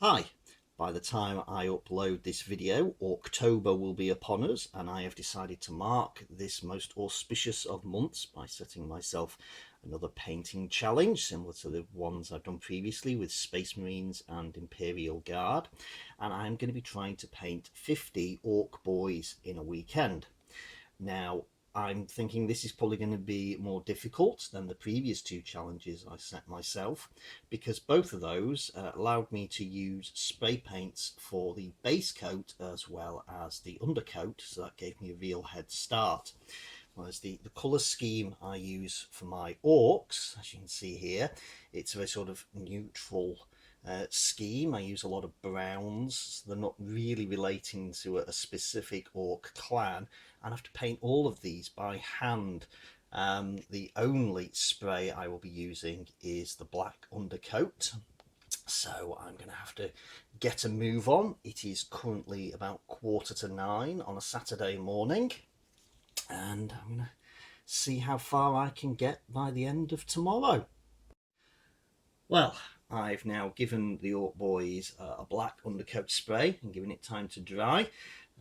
Hi, by the time I upload this video, Orktober will be upon us, and I have decided to mark this most auspicious of months by setting myself another painting challenge similar to the ones I've done previously with Space Marines and Imperial Guard, and I'm going to be trying to paint 50 Ork boys in a weekend. Now, I'm thinking this is probably going to be more difficult than the previous two challenges I set myself, because both of those allowed me to use spray paints for the base coat as well as the undercoat, so that gave me a real head start. Whereas the colour scheme I use for my Orks, as you can see here, it's a very sort of neutral scheme. I use a lot of browns, so they're not really relating to a specific Ork clan, and I have to paint all of these by hand. The only spray I will be using is the black undercoat, so I'm going to have to get a move on. It is currently about 8:45 on a Saturday morning, and I'm going to see how far I can get by the end of tomorrow. Well, I've now given the Ork boys a black undercoat spray and given it time to dry,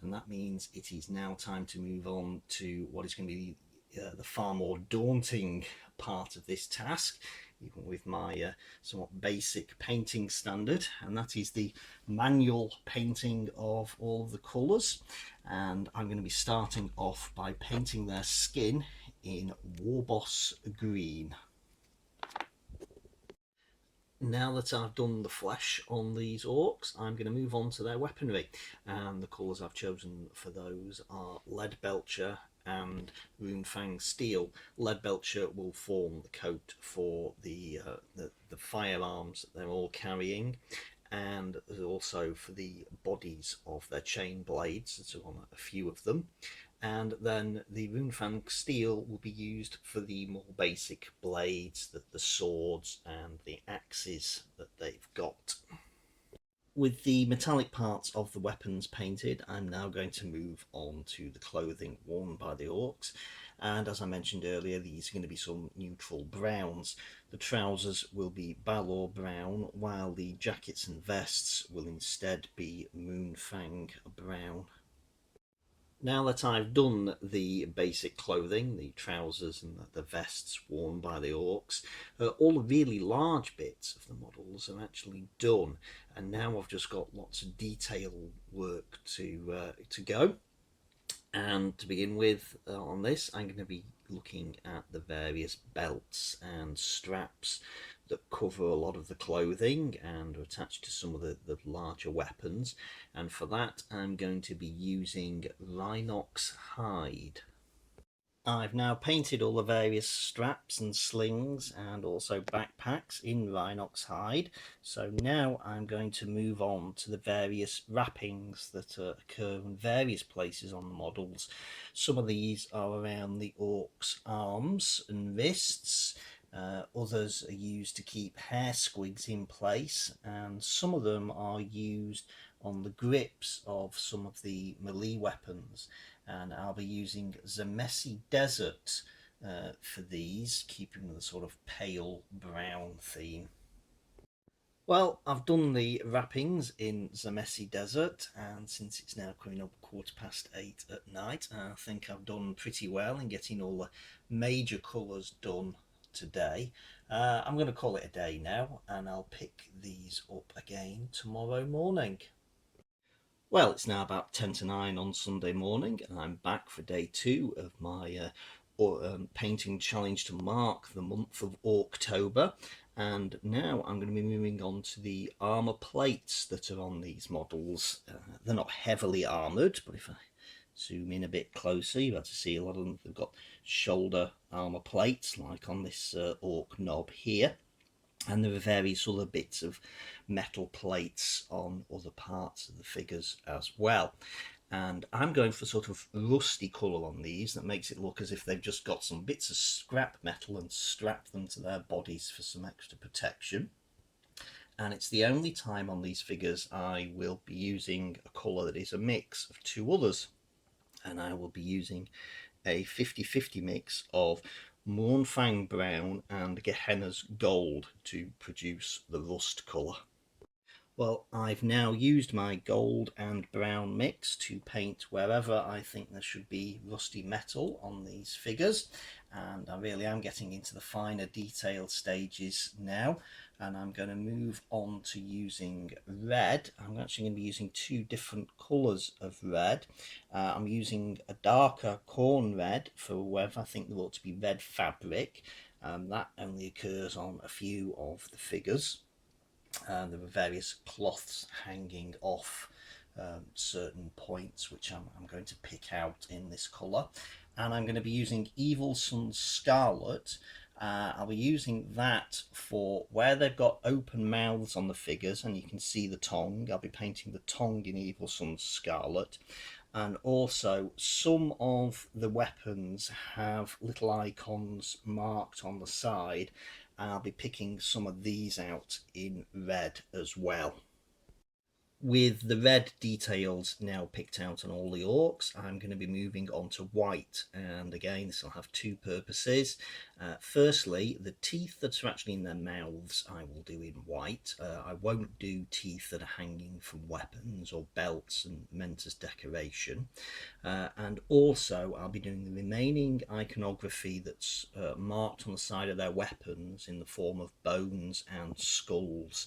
and that means it is now time to move on to what is going to be the far more daunting part of this task, even with my somewhat basic painting standard, and that is the manual painting of all of the colours. And I'm going to be starting off by painting their skin in Waargh green. Now that I've done the flesh on these Orks, I'm going to move on to their weaponry, and the colours I've chosen for those are Leadbelcher and Runefang Steel. Leadbelcher will form the coat for the firearms that they're all carrying, and also for the bodies of their chain blades, so on a few of them. And then the Runefang Steel will be used for the more basic blades, the swords and the axes that they've got. With the metallic parts of the weapons painted, I'm now going to move on to the clothing worn by the Orks. And as I mentioned earlier, these are going to be some neutral browns. The trousers will be Balor brown, while the jackets and vests will instead be Moonfang brown. Now that I've done the basic clothing, the trousers and the vests worn by the Orks, all the really large bits of the models are actually done, and now I've just got lots of detail work to go. And to begin with, on this, I'm going to be looking at the various belts and straps that cover a lot of the clothing and are attached to some of the larger weapons. And for that, I'm going to be using Rhinox hide. I've now painted all the various straps and slings and also backpacks in Rhinox hide. So now I'm going to move on to the various wrappings that occur in various places on the models. Some of these are around the Ork's arms and wrists. Others are used to keep hair squigs in place, and some of them are used on the grips of some of the melee weapons. And I'll be using Zamesi Desert for these, keeping the sort of pale brown theme. Well, I've done the wrappings in Zamesi Desert, and since it's now coming up 8:15 at night, I think I've done pretty well in getting all the major colours done today. I'm going to call it a day now, and I'll pick these up again tomorrow morning. Well, it's now about 10 to 9 on Sunday morning, and I'm back for day 2 of my painting challenge to mark the month of Orktober. And now I'm going to be moving on to the armour plates that are on these models. They're not heavily armoured, but if I zoom in a bit closer, you'll be able to see a lot of them. They've got shoulder armour plates, like on this Ork knob here. And there are various other bits of metal plates on other parts of the figures as well. And I'm going for sort of rusty colour on these that makes it look as if they've just got some bits of scrap metal and strapped them to their bodies for some extra protection. And it's the only time on these figures I will be using a colour that is a mix of two others. And I will be using a 50-50 mix of Moonfang brown and Gehenna's gold to produce the rust colour. Well, I've now used my gold and brown mix to paint wherever I think there should be rusty metal on these figures, and I really am getting into the finer detailed stages now, and I'm going to move on to using red. I'm actually going to be using two different colours of red. I'm using a darker corn red for wherever I think there ought to be red fabric. That only occurs on a few of the figures. There were various cloths hanging off certain points, which I'm going to pick out in this colour. And I'm going to be using Evil Sun's Scarlet. I'll be using that for where they've got open mouths on the figures, and you can see the tongue. I'll be painting the tongue in Evil Sun's Scarlet. And also some of the weapons have little icons marked on the side, and I'll be picking some of these out in red as well. With the red details now picked out on all the orcs, I'm going to be moving on to white, and again this will have two purposes. Firstly, the teeth that are actually in their mouths I will do in white. I won't do teeth that are hanging from weapons or belts and meant as decoration. And also I'll be doing the remaining iconography that's marked on the side of their weapons in the form of bones and skulls.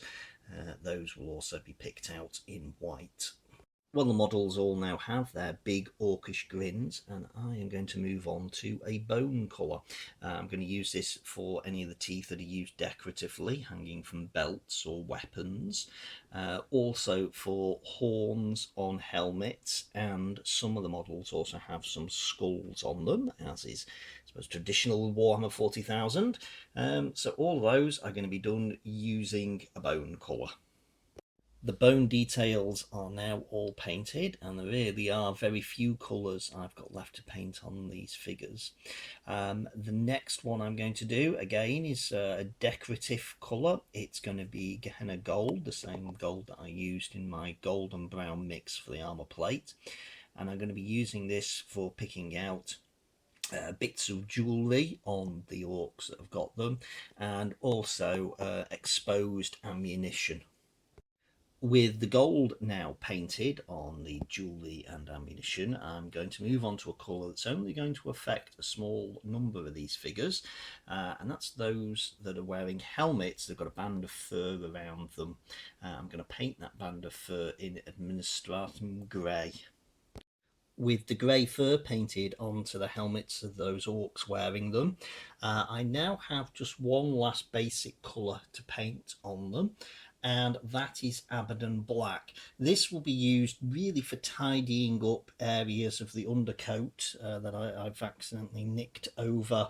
Those will also be picked out in white. Well, the models all now have their big orcish grins, and I am going to move on to a bone colour. I'm going to use this for any of the teeth that are used decoratively, hanging from belts or weapons. Also for horns on helmets, and some of the models also have some skulls on them, as is, I suppose, traditional Warhammer 40,000. So all of those are going to be done using a bone colour. The bone details are now all painted, and there really are very few colours I've got left to paint on these figures. The next one I'm going to do again is a decorative colour. It's going to be Gehenna Gold, the same gold that I used in my gold and brown mix for the armour plate, and I'm going to be using this for picking out bits of jewellery on the orcs that have got them, and also exposed ammunition. With the gold now painted on the jewellery and ammunition, I'm going to move on to a colour that's only going to affect a small number of these figures, and that's those that are wearing helmets. They've got a band of fur around them. I'm going to paint that band of fur in Administratum Grey. With the grey fur painted onto the helmets of those orcs wearing them, I now have just one last basic colour to paint on them, and that is Abaddon Black. This will be used really for tidying up areas of the undercoat that I've accidentally nicked over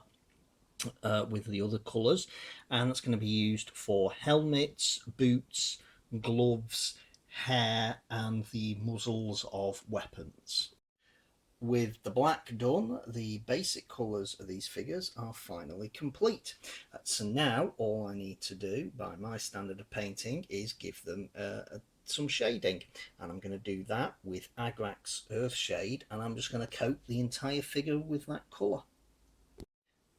with the other colours, and that's going to be used for helmets, boots, gloves, hair, and the muzzles of weapons. With the black done, the basic colours of these figures are finally complete. So now all I need to do, by my standard of painting, is give them some shading. And I'm going to do that with Waaargh's Earthshade, and I'm just going to coat the entire figure with that colour.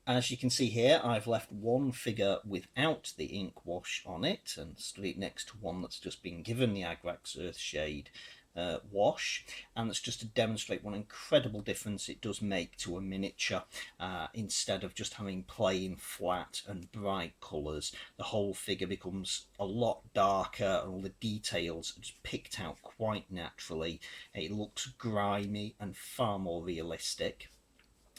As you can see here, I've left one figure without the ink wash on it and stood it next to one that's just been given the Waaargh's Earthshade wash, and that's just to demonstrate what an incredible difference it does make to a miniature. Instead of just having plain, flat and bright colours, the whole figure becomes a lot darker, and all the details are just picked out quite naturally. It looks grimy and far more realistic.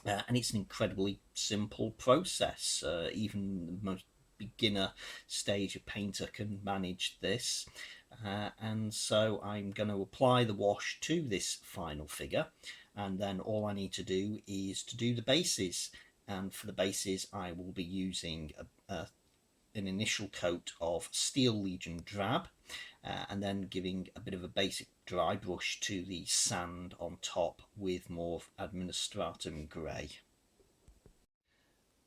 And it's an incredibly simple process. Even the most beginner stage of painter can manage this. And so I'm going to apply the wash to this final figure, and then all I need to do is to do the bases. And for the bases I will be using an initial coat of Steel Legion Drab, and then giving a bit of a basic dry brush to the sand on top with more Administratum Grey.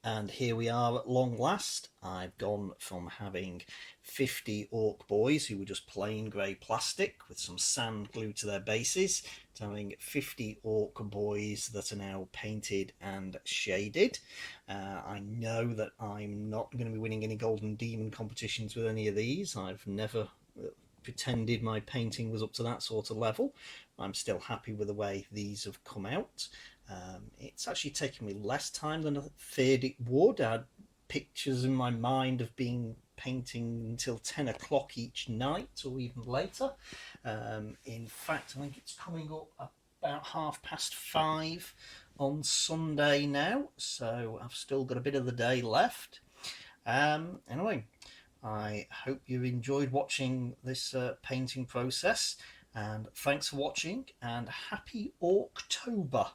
And here we are at long last. I've gone from having 50 orc boys who were just plain grey plastic with some sand glued to their bases to having 50 orc boys that are now painted and shaded. I know that I'm not going to be winning any Golden Demon competitions with any of these. I've never pretended my painting was up to that sort of level. I'm still happy with the way these have come out. It's actually taken me less time than I feared it would. I had pictures in my mind of being painting until 10 o'clock each night or even later. In fact, I think it's coming up about 5:30 on Sunday now, so I've still got a bit of the day left. Anyway, I hope you enjoyed watching this painting process, and thanks for watching, and happy Orktober.